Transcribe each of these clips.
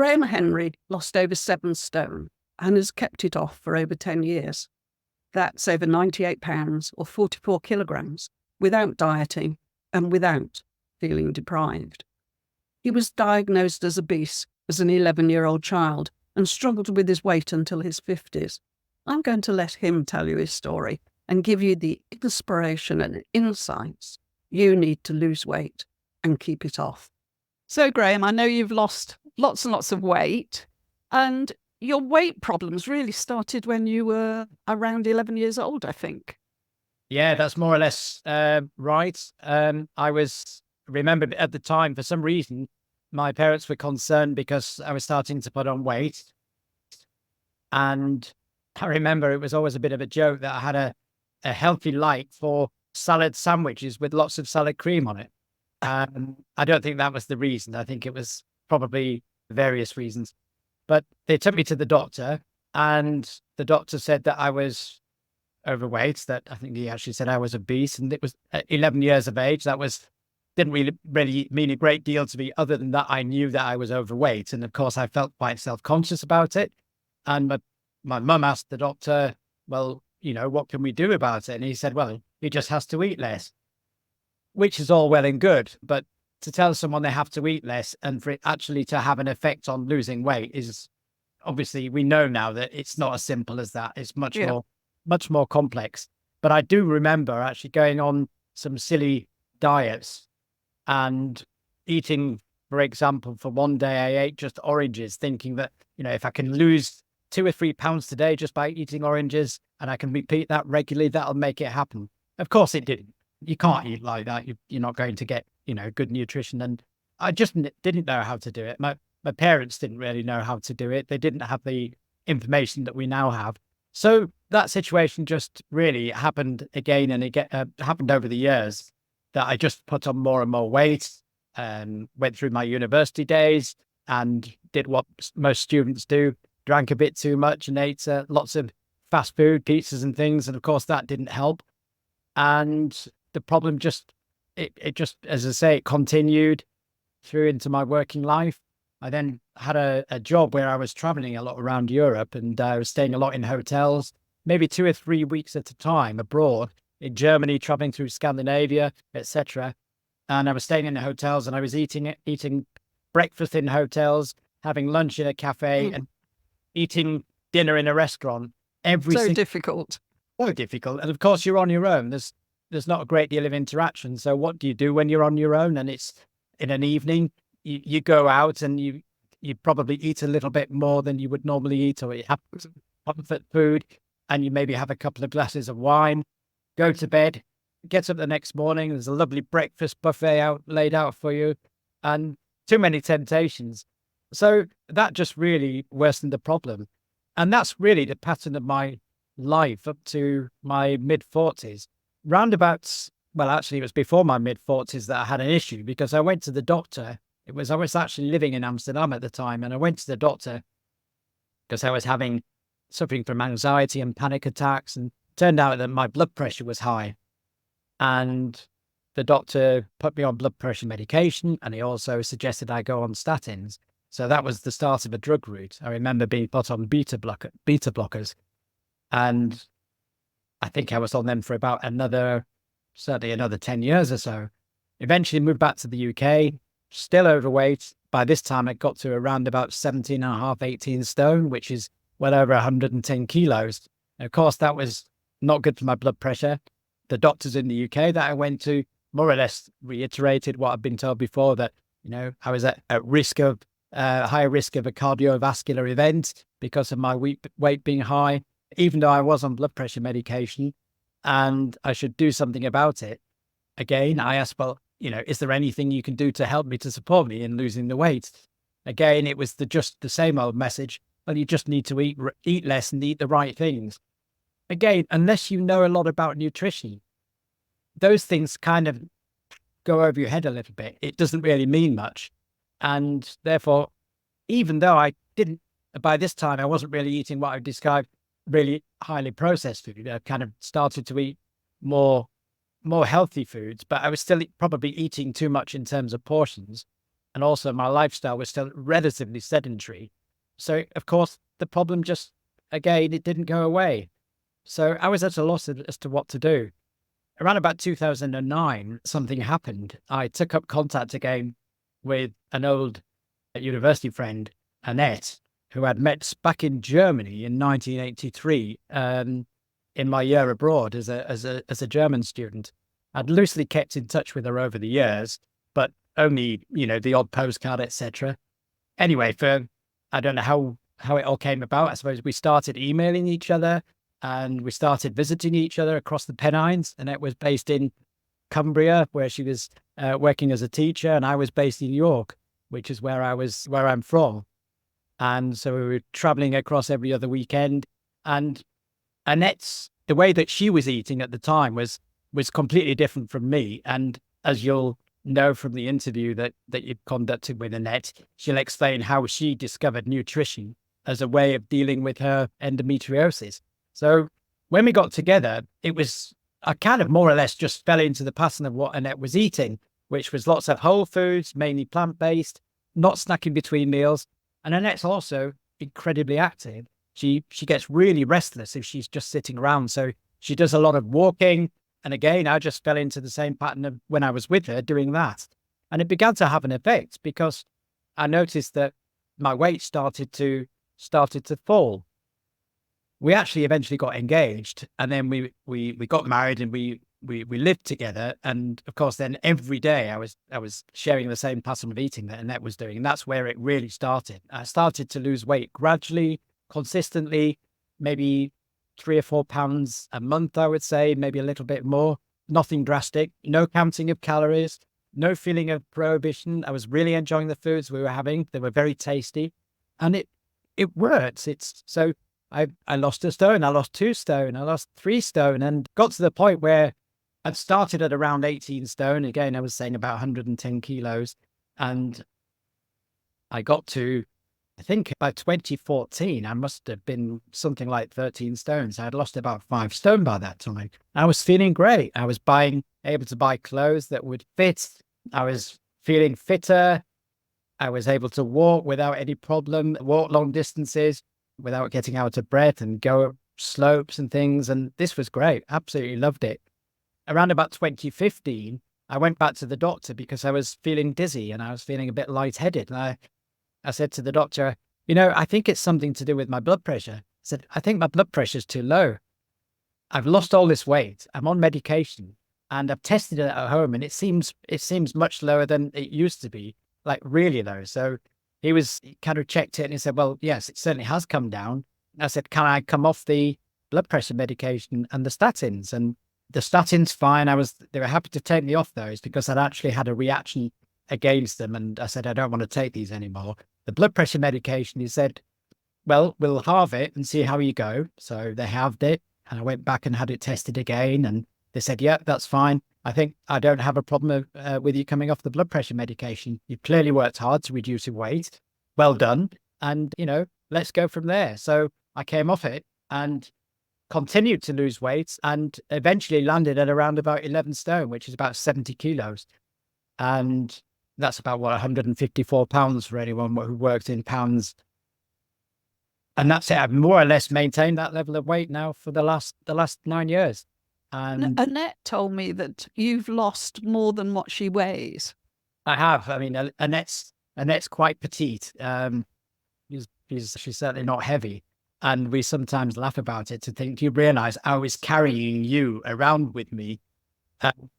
Graham Henry lost over 7 stone and has kept it off for over 10 years. That's over 98 pounds or 44 kilograms without dieting and without feeling deprived. He was diagnosed as obese as an 11-year-old child and struggled with his weight until his 50s. I'm going to let him tell you his story and give you the inspiration and insights you need to lose weight and keep it off. So, Graham, I know you've lost lots and lots of weight, and your weight problems really started when you were around 11 years old, I think. Yeah, that's more or less right. Remember at the time, for some reason, my parents were concerned because I was starting to put on weight. And I remember it was always a bit of a joke that I had a healthy like for salad sandwiches with lots of salad cream on it. I don't think that was the reason. I think it was probably various reasons. But they took me to the doctor, and the doctor said that I was overweight, that I think he actually said I was obese, and it was at 11 years of age. That didn't really mean a great deal to me, other than that I knew that I was overweight. And of course, I felt quite self-conscious about it. And my mum asked the doctor, well, what can we do about it? And he said, well, he just has to eat less, which is all well and good. But to tell someone they have to eat less and for it actually to have an effect on losing weight is obviously, we know now that it's not as simple as that. It's much more complex. But I do remember actually going on some silly diets and eating, for example, for one day I ate just oranges, thinking that, if I can lose 2 or 3 pounds today just by eating oranges and I can repeat that regularly, that'll make it happen. Of course it didn't. You can't eat like that. You're not going to get, good nutrition. And I just didn't know how to do it. My parents didn't really know how to do it. They didn't have the information that we now have. So that situation just really happened again and again, happened over the years, that I just put on more and more weight and went through my university days and did what most students do, drank a bit too much and ate lots of fast food, pizzas and things. And of course that didn't help. And the problem it just, as I say, it continued through into my working life. I then had a job where I was traveling a lot around Europe, and I was staying a lot in hotels, maybe 2 or 3 weeks at a time abroad in Germany, traveling through Scandinavia, etc. And I was staying in the hotels, and I was eating breakfast in hotels, having lunch in a cafe, and eating dinner in a restaurant. Difficult. So difficult. And of course, you're on your own. There's not a great deal of interaction. So what do you do when you're on your own and it's in an evening? You go out and you probably eat a little bit more than you would normally eat, or you have some comfort food and you maybe have a couple of glasses of wine, go to bed, get up the next morning. There's a lovely breakfast buffet laid out for you, and too many temptations. So that just really worsened the problem. And that's really the pattern of my life up to my mid-40s. Roundabouts, well, actually, it was before my mid-40s that I had an issue, because I went to the doctor. I was actually living in Amsterdam at the time, and I went to the doctor because I was suffering from anxiety and panic attacks, and turned out that my blood pressure was high. And the doctor put me on blood pressure medication, and he also suggested I go on statins. So that was the start of a drug route. I remember being put on beta blockers, and I think I was on them for about certainly another 10 years or so. Eventually moved back to the UK, still overweight. By this time, it got to around about 17 and a half, 18 stone, which is well over 110 kilos. And of course, that was not good for my blood pressure. The doctors in the UK that I went to more or less reiterated what I've been told before, that, I was at higher risk of a cardiovascular event because of my weight being high, even though I was on blood pressure medication, and I should do something about it. Again, I asked, well, is there anything you can do to help me, to support me in losing the weight? Again, it was just the same old message. Well, you just need to eat less and eat the right things. Again, unless you know a lot about nutrition, those things kind of go over your head a little bit. It doesn't really mean much. And therefore, even though by this time, I wasn't really eating what I would describe really highly processed food. I kind of started to eat more healthy foods, but I was still probably eating too much in terms of portions. And also my lifestyle was still relatively sedentary. So, of course, the problem just, again, it didn't go away. So I was at a loss as to what to do. Around about 2009, something happened. I took up contact again with an old university friend, Annette, who I'd met back in Germany in 1983 in my year abroad as a German student. I'd loosely kept in touch with her over the years, but only, the odd postcard, etc. Anyway, I don't know how it all came about. I suppose we started emailing each other and we started visiting each other across the Pennines. And it was based in Cumbria, where she was working as a teacher, and I was based in York, which is where I'm from. And so we were traveling across every other weekend. And the way that she was eating at the time was completely different from me. And as you'll know from the interview that you've conducted with Annette, she'll explain how she discovered nutrition as a way of dealing with her endometriosis. So when we got together, I kind of more or less just fell into the pattern of what Annette was eating, which was lots of whole foods, mainly plant-based, not snacking between meals. And Annette's also incredibly active. She gets really restless if she's just sitting around. So she does a lot of walking. And again, I just fell into the same pattern of when I was with her doing that. And it began to have an effect because I noticed that my weight started to fall. We actually eventually got engaged, and then we got married, and we lived together. And of course, then every day I was sharing the same pattern of eating that Annette was doing. And that's where it really started. I started to lose weight gradually, consistently, maybe 3 or 4 pounds a month, I would say, maybe a little bit more. Nothing drastic, no counting of calories, no feeling of prohibition. I was really enjoying the foods we were having. They were very tasty, and it works. So I lost 1 stone, I lost 2 stone, I lost 3 stone, and got to the point where I'd started at around 18 stone. Again, I was saying about 110 kilos. And I got to, I think by 2014, I must have been something like 13 stones. I had lost about 5 stone by that time. I was feeling great. I was able to buy clothes that would fit. I was feeling fitter. I was able to walk without any problem, walk long distances without getting out of breath, and go up slopes and things. And this was great. Absolutely loved it. Around about 2015, I went back to the doctor because I was feeling dizzy and I was feeling a bit lightheaded. And I said to the doctor, I think it's something to do with my blood pressure. I said, I think my blood pressure is too low. I've lost all this weight. I'm on medication and I've tested it at home, and it seems much lower than it used to be, like really low. So he kind of checked it and he said, well, yes, it certainly has come down. I said, can I come off the blood pressure medication and the statins? And the statins, fine. They were happy to take me off those because I'd actually had a reaction against them. And I said, I don't want to take these anymore. The blood pressure medication, he said, well, we'll halve it and see how you go. So they halved it, and I went back and had it tested again. And they said, yeah, that's fine. I think I don't have a problem with you coming off the blood pressure medication. You've clearly worked hard to reduce your weight. Well done. And, let's go from there. So I came off it and continued to lose weight, and eventually landed at around about 11 stone, which is about 70 kilos. And that's about 154 pounds for anyone who works in pounds. And that's it. I've more or less maintained that level of weight now for the last 9 years. And Annette told me that you've lost more than what she weighs. I have. I mean, Annette's quite petite. She's certainly not heavy. And we sometimes laugh about it to think, do you realize I was carrying you around with me? Can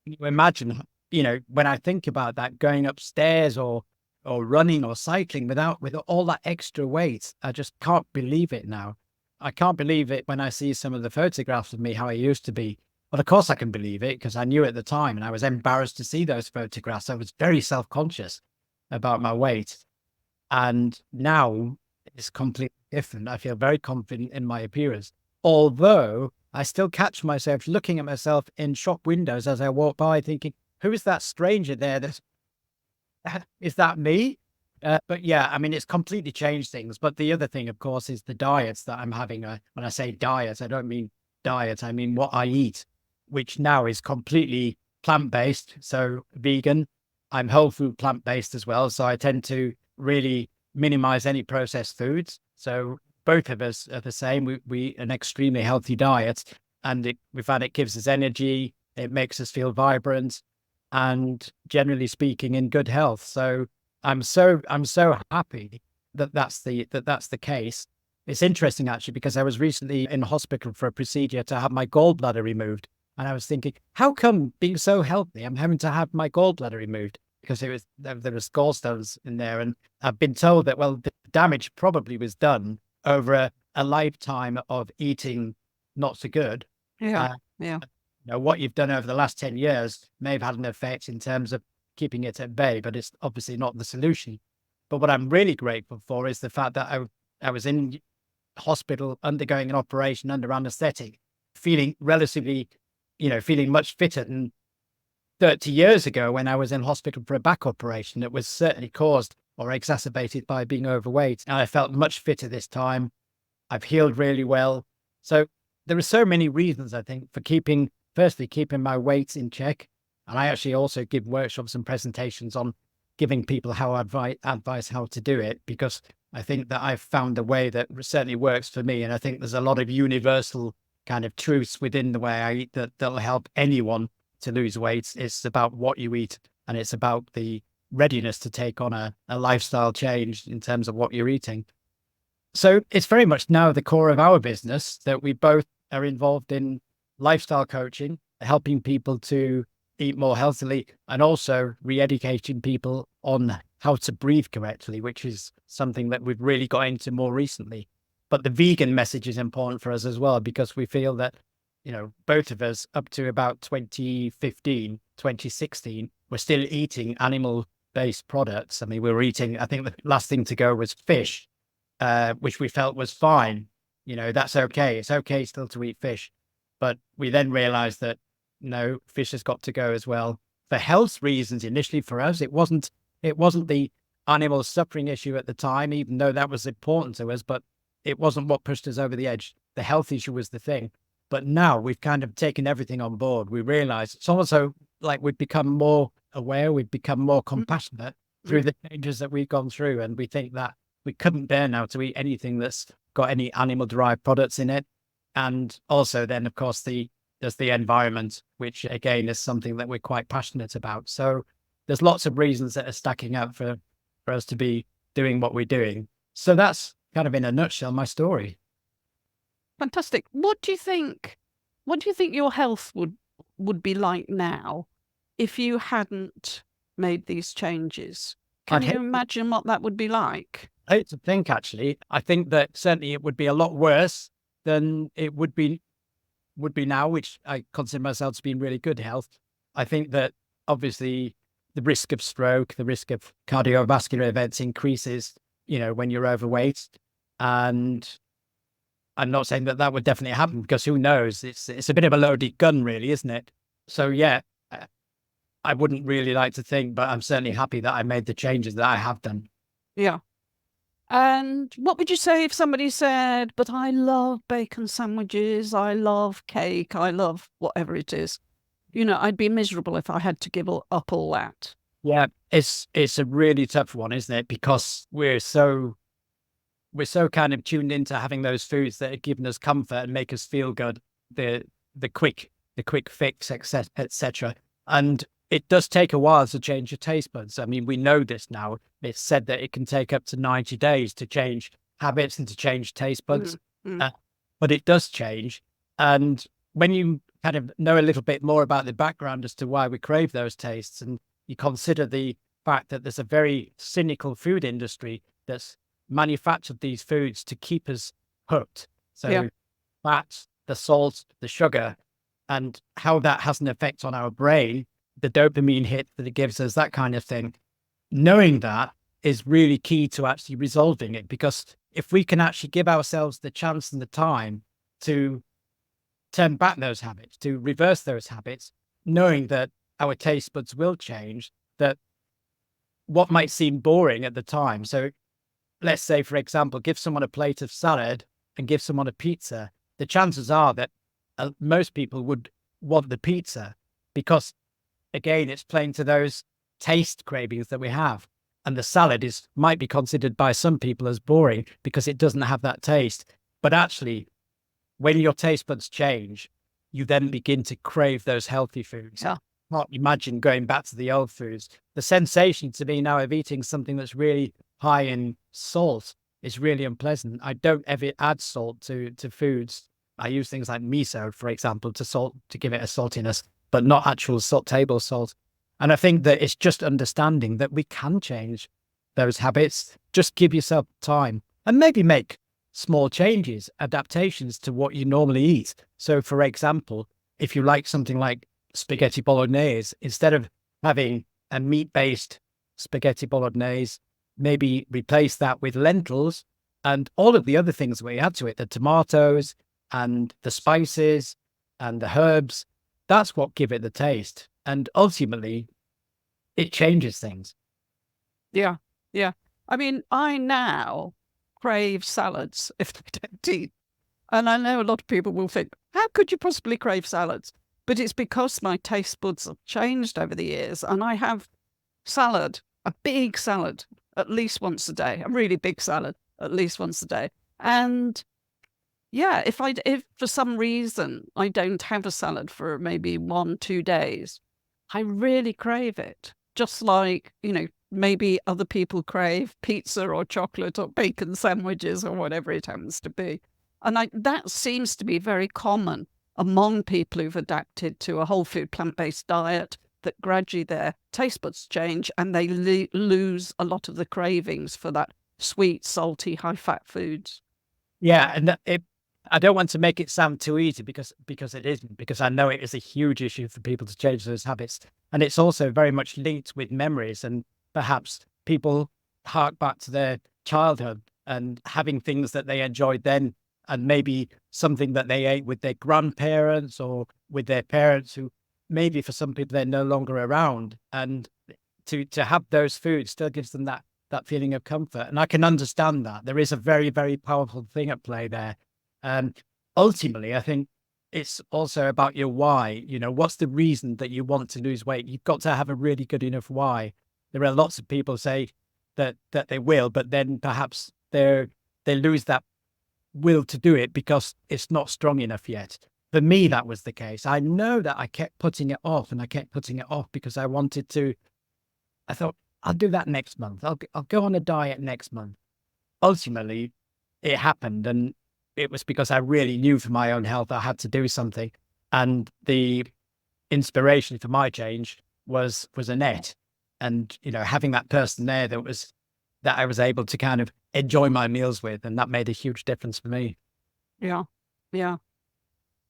you imagine, when I think about that, going upstairs or running or cycling with all that extra weight, I just can't believe it now. I can't believe it when I see some of the photographs of me, how I used to be. Well, of course I can believe it because I knew at the time, and I was embarrassed to see those photographs. I was very self-conscious about my weight. And now it's completely different. I feel very confident in my appearance, although I still catch myself looking at myself in shop windows as I walk by thinking, who is that stranger there? Is that me? But yeah, I mean, it's completely changed things. But the other thing, of course, is the diets that I'm having. When I say diet, I don't mean diet. I mean what I eat, which now is completely plant-based. So vegan, I'm whole food plant-based as well. So I tend to really minimize any processed foods. So both of us are the same. We an extremely healthy diet, and we found it gives us energy. It makes us feel vibrant, and generally speaking, in good health. So I'm so happy that that's the case. It's interesting actually, because I was recently in hospital for a procedure to have my gallbladder removed, and I was thinking, how come being so healthy, I'm having to have my gallbladder removed? Because there was gallstones in there, and I've been told that, well, the damage probably was done over a lifetime of eating not so good. Yeah. Uh, Yeah. what you've done over the last 10 years may have had an effect in terms of keeping it at bay, but it's obviously not the solution. But what I'm really grateful for is the fact that I was in hospital undergoing an operation under anesthetic, feeling relatively, feeling much fitter than 30 years ago when I was in hospital for a back operation that was certainly caused or exacerbated by being overweight. And I felt much fitter this time. I've healed really well. So there are so many reasons, I think, for firstly, keeping my weight in check. And I actually also give workshops and presentations on giving people advice how to do it, because I think that I've found a way that certainly works for me. And I think there's a lot of universal kind of truths within the way I eat that'll help anyone to lose weight. It's about what you eat, and it's about the readiness to take on a lifestyle change in terms of what you're eating. So it's very much now the core of our business that we both are involved in lifestyle coaching, helping people to eat more healthily, and also re-educating people on how to breathe correctly, which is something that we've really got into more recently. But the vegan message is important for us as well, because we feel that, both of us up to about 2015, 2016, we're still eating animal-based products. I mean, we were eating, I think the last thing to go was fish, which we felt was fine. That's okay. It's okay still to eat fish. But we then realized that, no, fish has got to go as well. For health reasons, initially for us, it wasn't the animal suffering issue at the time, even though that was important to us, but it wasn't what pushed us over the edge. The health issue was the thing. But now we've kind of taken everything on board. We realize it's also like we've become more aware, we've become more compassionate through the changes that we've gone through. And we think that we couldn't bear now to eat anything that's got any animal derived products in it. And also then, of course, there's the environment, which again is something that we're quite passionate about. So there's lots of reasons that are stacking up for us to be doing what we're doing. So that's kind of in a nutshell my story. Fantastic. What do you think your health would be like now if you hadn't made these changes? Can you imagine what that would be like? I hate to think, actually. I think that certainly it would be a lot worse than it would be now, which I consider myself to be in really good health. I think that obviously the risk of stroke, the risk of cardiovascular events increases, when you're overweight. And I'm not saying that would definitely happen, because who knows? It's a bit of a loaded gun, really, isn't it? So yeah, I wouldn't really like to think, but I'm certainly happy that I made the changes that I have done. Yeah. And what would you say if somebody said, but I love bacon sandwiches, I love cake, I love whatever it is? I'd be miserable if I had to give up all that. Yeah, it's a really tough one, isn't it? Because we're so kind of tuned into having those foods that are giving us comfort and make us feel good, the quick fix, etc. And it does take a while to change your taste buds. I mean, we know this now. It's said that it can take up to 90 days to change habits and to change taste buds. But it does change. And when you kind of know a little bit more about the background as to why we crave those tastes, and you consider the fact that there's a very cynical food industry that's manufactured these foods to keep us hooked. So fat, the salt, the sugar, and how that has an effect on our brain, the dopamine hit that it gives us, that kind of thing. Knowing that is really key to actually resolving it, because if we can actually give ourselves the chance and the time to turn back those habits, to reverse those habits, knowing that our taste buds will change, that what might seem boring at the time. So let's say, for example, give someone a plate of salad and give someone a pizza. The chances are that most people would want the pizza, because again, it's playing to those taste cravings that we have. And the salad might be considered by some people as boring because it doesn't have that taste. But actually, when your taste buds change, you then begin to crave those healthy foods. Yeah. Can't imagine going back to the old foods. The sensation to me now of eating something that's really high in salt is really unpleasant. I don't ever add salt to foods. I use things like miso, for example, to give it a saltiness, but not actual table salt. And I think that it's just understanding that we can change those habits. Just give yourself time and maybe make small changes, adaptations to what you normally eat. So, for example, if you like something like spaghetti bolognese, instead of having a meat-based spaghetti bolognese, maybe replace that with lentils and all of the other things we add to it, the tomatoes and the spices and the herbs. That's what give it the taste. And ultimately, it changes things. Yeah. Yeah. I mean, I now crave salads if I don't eat. And I know a lot of people will think, how could you possibly crave salads? But it's because my taste buds have changed over the years. And I have salad, a big salad, at least once a day, a really big salad, at least once a day. And yeah, if for some reason I don't have a salad for maybe 1-2 days, I really crave it. Just like, maybe other people crave pizza or chocolate or bacon sandwiches or whatever it happens to be. And that seems to be very common among people who've adapted to a whole food plant-based diet, that gradually their taste buds change and they lose a lot of the cravings for that sweet, salty, high-fat foods. Yeah, and I don't want to make it sound too easy because it isn't, because I know it is a huge issue for people to change those habits. And it's also very much linked with memories, and perhaps people hark back to their childhood and having things that they enjoyed then, and maybe something that they ate with their grandparents or with their parents who maybe for some people they're no longer around. And to have those foods still gives them that feeling of comfort. And I can understand that. There is a very, very powerful thing at play there. Ultimately, I think it's also about your why. What's the reason that you want to lose weight? You've got to have a really good enough why. There are lots of people say that they will, but then perhaps they lose that will to do it because it's not strong enough yet. For me, that was the case. I know that I kept putting it off, and I kept putting it off because I thought, I'll do that next month. I'll go on a diet next month. Ultimately, it happened, and it was because I really knew for my own health I had to do something. And the inspiration for my change was Annette. And, having that person there that I was able to kind of enjoy my meals with, and that made a huge difference for me. Yeah. Yeah.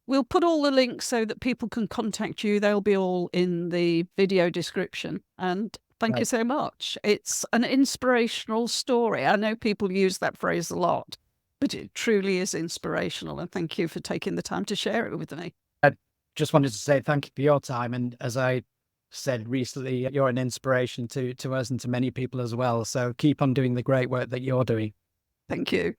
We'll put all the links so that people can contact you. They'll be all in the video description. And thank you so much. It's an inspirational story. I know people use that phrase a lot, but it truly is inspirational. And thank you for taking the time to share it with me. I just wanted to say thank you for your time. And as I said recently, you're an inspiration to us and to many people as well. So keep on doing the great work that you're doing. Thank you.